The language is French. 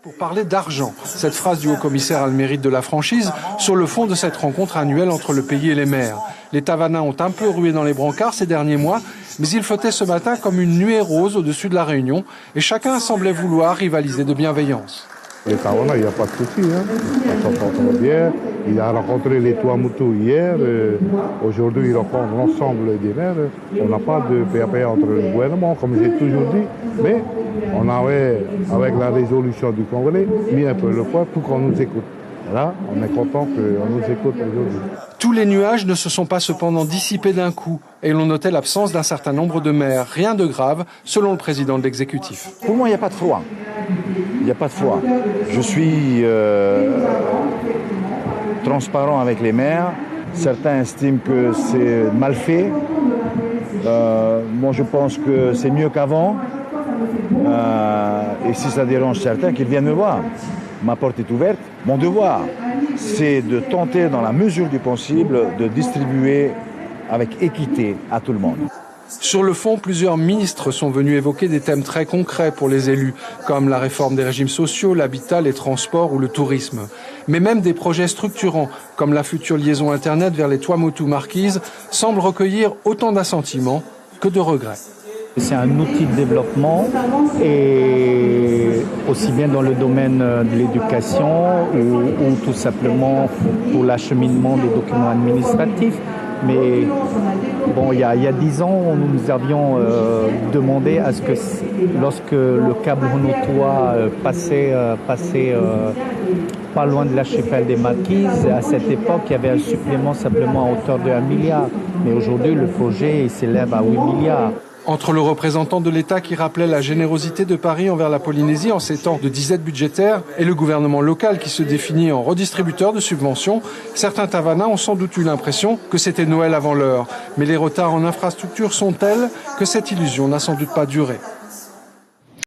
Pour parler d'argent, cette phrase du haut-commissaire a le mérite de la franchise sur le fond de cette rencontre annuelle entre le pays et les maires. Les Tavanins ont un peu rué dans les brancards ces derniers mois, mais il flottait ce matin comme une nuée rose au-dessus de la Réunion et chacun semblait vouloir rivaliser de bienveillance. Les Tavanins, il n'y a pas de souci. On s'entend très bien. Il a rencontré les Tuamotu hier. Aujourd'hui, il rencontre l'ensemble des maires. On n'a pas de PAP entre le gouvernement, comme j'ai toujours dit. Mais on avait, avec la résolution du Congrès, mis un peu le poids pour qu'on nous écoute. Là, on est content qu'on nous écoute aujourd'hui. Tous les nuages ne se sont pas cependant dissipés d'un coup et l'on notait l'absence d'un certain nombre de maires. Rien de grave, selon le président de l'exécutif. Pour moi, il n'y a pas de froid. Il n'y a pas de froid. Je suis transparent avec les maires. Certains estiment que c'est mal fait. Moi, je pense que c'est mieux qu'avant. Et si ça dérange certains, qu'ils viennent me voir. Ma porte est ouverte. Mon devoir, c'est de tenter, dans la mesure du possible, de distribuer avec équité à tout le monde. Sur le fond, plusieurs ministres sont venus évoquer des thèmes très concrets pour les élus, comme la réforme des régimes sociaux, l'habitat, les transports ou le tourisme. Mais même des projets structurants, comme la future liaison Internet vers les Tuamotu Marquises, semblent recueillir autant d'assentiments que de regrets. C'est un outil de développement et aussi bien dans le domaine de l'éducation ou tout simplement pour l'acheminement des documents administratifs. Mais bon, il y a 10 ans, nous avions demandé à ce que lorsque le câble Honotoa passait pas loin de l'archipel des Marquises, à cette époque, il y avait un supplément simplement à hauteur de 1 milliard. Mais aujourd'hui, le projet s'élève à 8 milliards. Entre le représentant de l'État qui rappelait la générosité de Paris envers la Polynésie en ces temps de disette budgétaire et le gouvernement local qui se définit en redistributeur de subventions, certains Tavanins ont sans doute eu l'impression que c'était Noël avant l'heure. Mais les retards en infrastructure sont tels que cette illusion n'a sans doute pas duré.